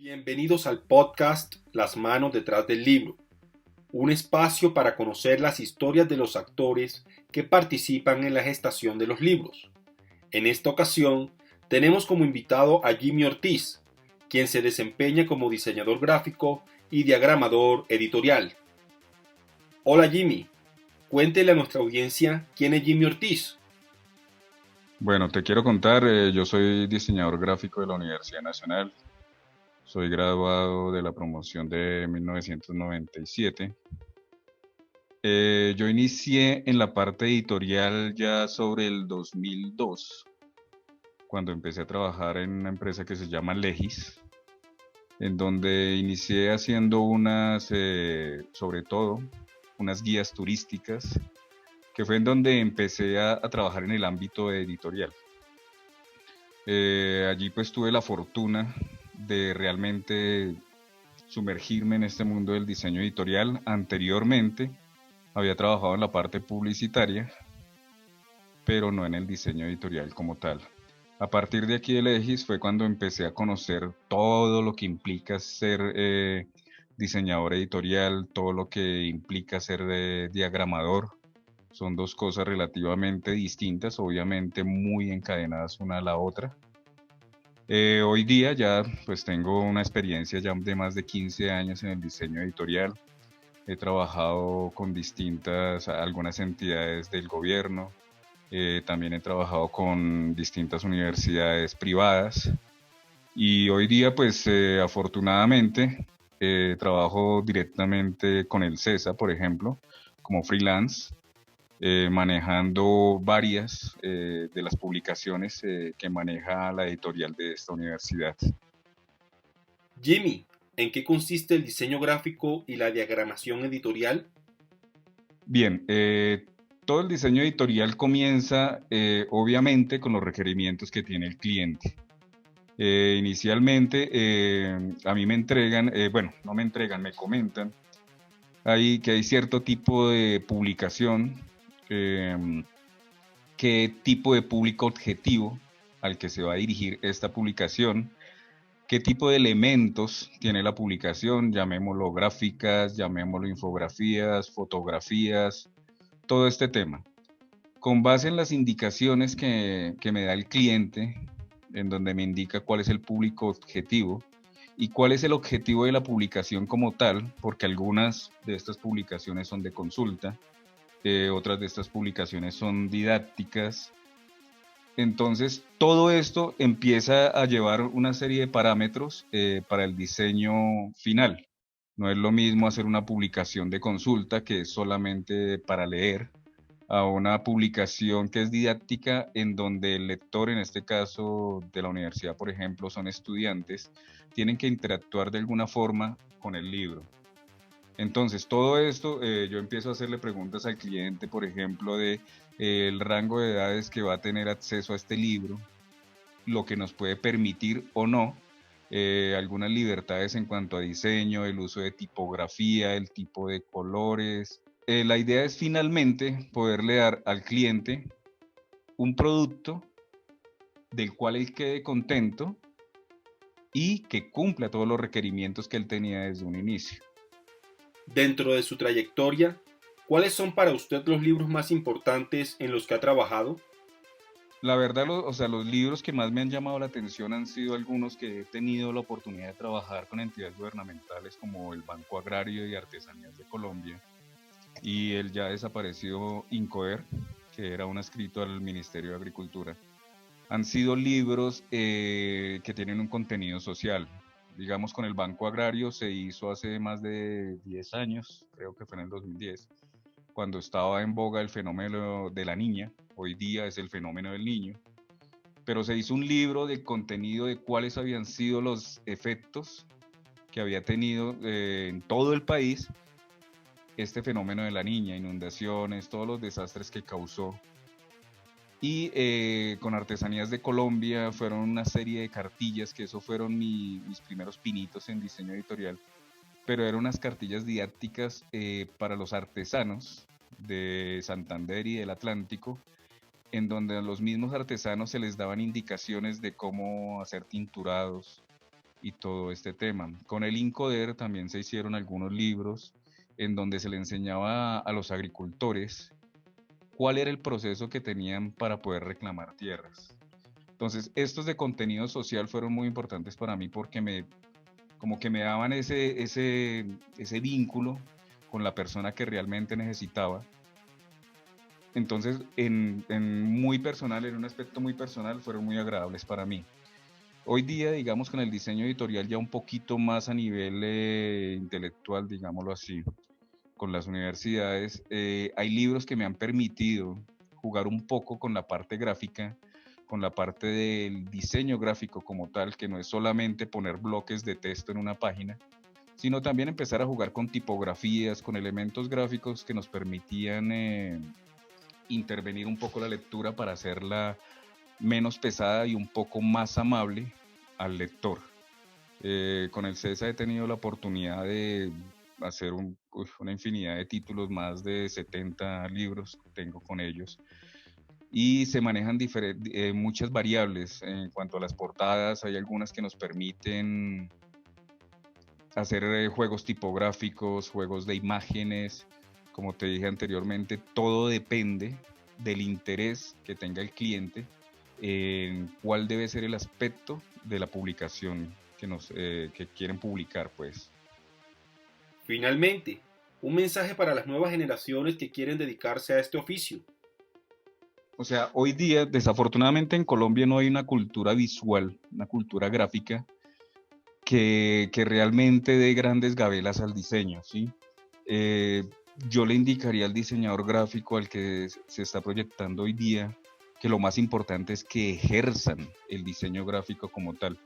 Bienvenidos al podcast Las manos detrás del libro, un espacio para conocer las historias de los actores que participan en la gestación de los libros. En esta ocasión, tenemos como invitado a Jimmy Ortiz, quien se desempeña como diseñador gráfico y diagramador editorial. Hola Jimmy, cuéntele a nuestra audiencia quién es Jimmy Ortiz. Bueno, te quiero contar, yo soy diseñador gráfico de la Universidad Nacional, soy graduado de la promoción de 1997. Yo inicié en la parte editorial ya sobre el 2002, cuando empecé a trabajar en una empresa que se llama Legis, en donde inicié haciendo sobre todo, unas guías turísticas, que fue en donde empecé a trabajar en el ámbito editorial. Allí pues tuve la fortuna de realmente sumergirme en este mundo del diseño editorial. Anteriormente había trabajado en la parte publicitaria, pero no en el diseño editorial como tal. A partir de aquí de Legis fue cuando empecé a conocer todo lo que implica ser diseñador editorial, todo lo que implica ser diagramador. Son dos cosas relativamente distintas, obviamente muy encadenadas una a la otra. Hoy día ya pues tengo una experiencia ya de más de 15 años en el diseño editorial. He trabajado con algunas entidades del gobierno. También he trabajado con distintas universidades privadas. Y hoy día pues afortunadamente trabajo directamente con el CESA, por ejemplo, como freelance, manejando varias de las publicaciones que maneja la editorial de esta universidad. Jimmy, ¿en qué consiste el diseño gráfico y la diagramación editorial? Bien, todo el diseño editorial comienza obviamente con los requerimientos que tiene el cliente. Inicialmente a mí me entregan, bueno, no me entregan, me comentan que hay cierto tipo de publicación, eh, qué tipo de público objetivo al que se va a dirigir esta publicación, qué tipo de elementos tiene la publicación, llamémoslo gráficas, llamémoslo infografías, fotografías, todo este tema. Con base en las indicaciones que me da el cliente, en donde me indica cuál es el público objetivo y cuál es el objetivo de la publicación como tal, porque algunas de estas publicaciones son de consulta, otras de estas publicaciones son didácticas. Entonces, todo esto empieza a llevar una serie de parámetros para el diseño final. No es lo mismo hacer una publicación de consulta que es solamente para leer, a una publicación que es didáctica en donde el lector, en este caso de la universidad, por ejemplo, son estudiantes, tienen que interactuar de alguna forma con el libro. Entonces, todo esto, yo empiezo a hacerle preguntas al cliente, por ejemplo, de el rango de edades que va a tener acceso a este libro, lo que nos puede permitir o no, algunas libertades en cuanto a diseño, el uso de tipografía, el tipo de colores. La idea es finalmente poderle dar al cliente un producto del cual él quede contento y que cumpla todos los requerimientos que él tenía desde un inicio. Dentro de su trayectoria, ¿cuáles son para usted los libros más importantes en los que ha trabajado? La verdad, los libros que más me han llamado la atención han sido algunos que he tenido la oportunidad de trabajar con entidades gubernamentales como el Banco Agrario y Artesanías de Colombia y el ya desaparecido INCOER, que era un escrito al Ministerio de Agricultura. Han sido libros que tienen un contenido social. Digamos, con el Banco Agrario se hizo hace más de 10 años, creo que fue en el 2010, cuando estaba en boga el fenómeno de la niña. Hoy día es el fenómeno del niño, pero se hizo un libro de contenido de cuáles habían sido los efectos que había tenido en todo el país este fenómeno de la niña, inundaciones, todos los desastres que causó. Y con Artesanías de Colombia fueron una serie de cartillas, que eso fueron mis primeros pinitos en diseño editorial, pero eran unas cartillas didácticas para los artesanos de Santander y del Atlántico, en donde a los mismos artesanos se les daban indicaciones de cómo hacer tinturados, y todo este tema. Con el INCODER también se hicieron algunos libros en donde se le enseñaba a los agricultores cuál era el proceso que tenían para poder reclamar tierras. Entonces, estos de contenido social fueron muy importantes para mí porque como que me daban ese vínculo con la persona que realmente necesitaba. Entonces, muy personal, en un aspecto muy personal, fueron muy agradables para mí. Hoy día, digamos, con el diseño editorial ya un poquito más a nivel intelectual, digámoslo así, con las universidades, hay libros que me han permitido jugar un poco con la parte gráfica, con la parte del diseño gráfico como tal, que no es solamente poner bloques de texto en una página, sino también empezar a jugar con tipografías, con elementos gráficos que nos permitían intervenir un poco la lectura para hacerla menos pesada y un poco más amable al lector. Con el CESA he tenido la oportunidad de hacer una infinidad de títulos, más de 70 libros tengo con ellos, y se manejan muchas variables en cuanto a las portadas. Hay algunas que nos permiten hacer juegos tipográficos, juegos de imágenes. Como te dije anteriormente, todo depende del interés que tenga el cliente en cuál debe ser el aspecto de la publicación que quieren publicar, pues. Finalmente, un mensaje para las nuevas generaciones que quieren dedicarse a este oficio. O sea, hoy día, desafortunadamente en Colombia no hay una cultura visual, una cultura gráfica que realmente dé grandes gabelas al diseño, ¿sí? Eh, yo le indicaría al diseñador gráfico al que se está proyectando hoy día que lo más importante es que ejerzan el diseño gráfico como tal.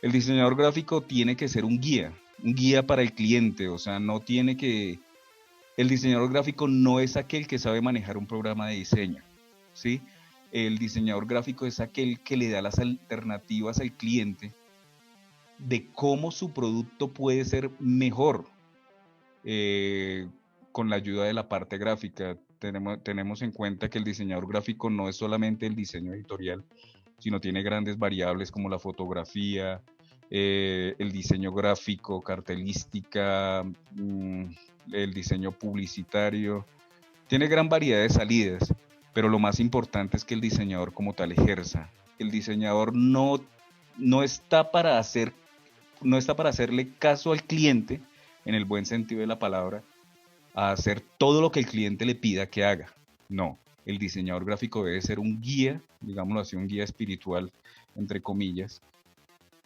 El diseñador gráfico tiene que ser un guía para el cliente, o sea, no tiene que... El diseñador gráfico no es aquel que sabe manejar un programa de diseño, ¿sí? El diseñador gráfico es aquel que le da las alternativas al cliente de cómo su producto puede ser mejor eh, con la ayuda de la parte gráfica. Tenemos en cuenta que el diseñador gráfico no es solamente el diseño editorial, sino tiene grandes variables como la fotografía, el diseño gráfico, cartelística, el diseño publicitario. Tiene gran variedad de salidas, pero lo más importante es que el diseñador como tal ejerza. El diseñador no está para no está para hacerle caso al cliente, en el buen sentido de la palabra, a hacer todo lo que el cliente le pida que haga. No, el diseñador gráfico debe ser un guía, digámoslo así, un guía espiritual, entre comillas,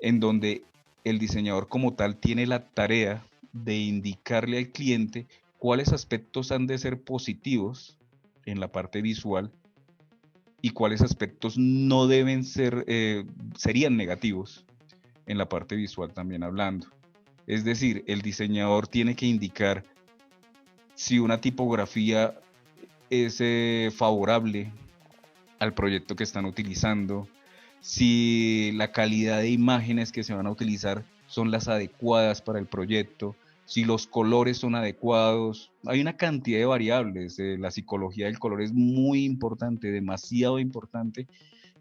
en donde el diseñador como tal tiene la tarea de indicarle al cliente cuáles aspectos han de ser positivos en la parte visual y cuáles aspectos no deben ser, serían negativos en la parte visual también hablando. Es decir, el diseñador tiene que indicar si una tipografía es favorable al proyecto que están utilizando, si la calidad de imágenes que se van a utilizar son las adecuadas para el proyecto, si los colores son adecuados. Hay una cantidad de variables. La psicología del color es muy importante, demasiado importante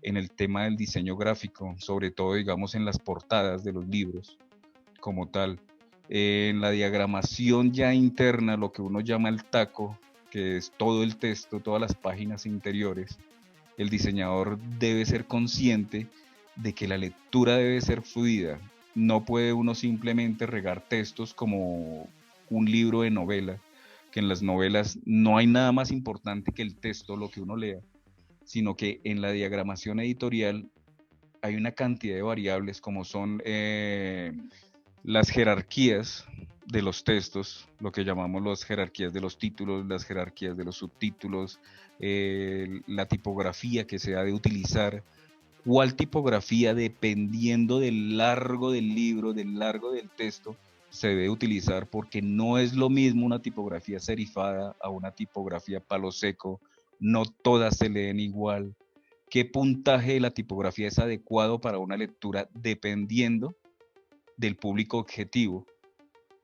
en el tema del diseño gráfico, sobre todo, digamos, en las portadas de los libros como tal. En la diagramación ya interna, lo que uno llama el taco, que es todo el texto, todas las páginas interiores, el diseñador debe ser consciente de que la lectura debe ser fluida. No puede uno simplemente regar textos como un libro de novela, que en las novelas no hay nada más importante que el texto, lo que uno lea, sino que en la diagramación editorial hay una cantidad de variables como son las jerarquías de los textos, lo que llamamos las jerarquías de los títulos, las jerarquías de los subtítulos, la tipografía que se ha de utilizar, cuál tipografía, dependiendo del largo del libro, del largo del texto, se debe utilizar, porque no es lo mismo una tipografía serifada a una tipografía palo seco, no todas se leen igual. ¿Qué puntaje de la tipografía es adecuado para una lectura dependiendo del público objetivo?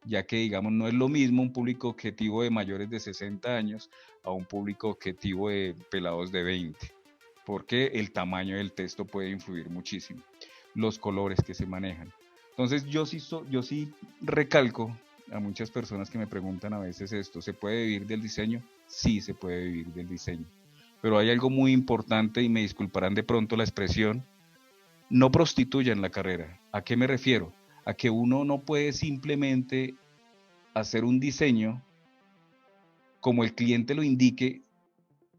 Ya que, digamos, no es lo mismo un público objetivo de mayores de 60 años a un público objetivo de pelados de 20, porque el tamaño del texto puede influir muchísimo, los colores que se manejan. Entonces yo sí recalco a muchas personas que me preguntan a veces esto, ¿se puede vivir del diseño? Sí, se puede vivir del diseño. Pero hay algo muy importante y me disculparán de pronto la expresión, no prostituyan la carrera. ¿A qué me refiero? A que uno no puede simplemente hacer un diseño como el cliente lo indique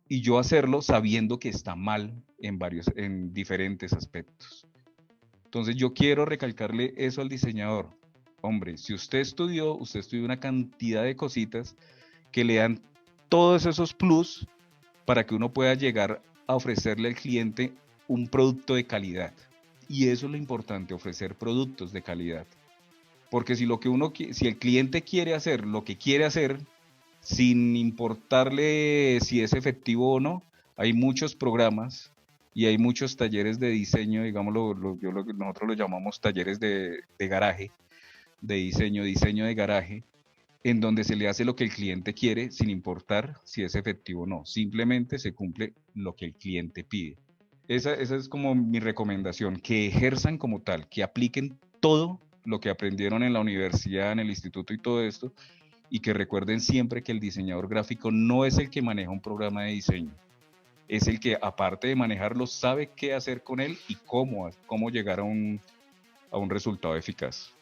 y yo hacerlo sabiendo que está mal en diferentes aspectos. Entonces yo quiero recalcarle eso al diseñador. Hombre, si usted estudió una cantidad de cositas que le dan todos esos plus para que uno pueda llegar a ofrecerle al cliente un producto de calidad. Y eso es lo importante, ofrecer productos de calidad. Porque si el cliente quiere hacer lo que quiere hacer, sin importarle si es efectivo o no, hay muchos programas y hay muchos talleres de diseño, digámoslo, nosotros lo llamamos talleres de garaje, de diseño de garaje, en donde se le hace lo que el cliente quiere sin importar si es efectivo o no. Simplemente se cumple lo que el cliente pide. Esa es como mi recomendación, que ejerzan como tal, que apliquen todo lo que aprendieron en la universidad, en el instituto y todo esto, y que recuerden siempre que el diseñador gráfico no es el que maneja un programa de diseño, es el que aparte de manejarlo sabe qué hacer con él y cómo llegar a un resultado eficaz.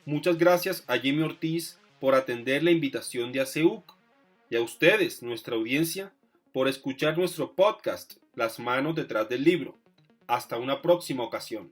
Muchas gracias a Jimmy Ortiz por atender la invitación de ACEUC y a ustedes, nuestra audiencia, por escuchar nuestro podcast Las manos detrás del libro. Hasta una próxima ocasión.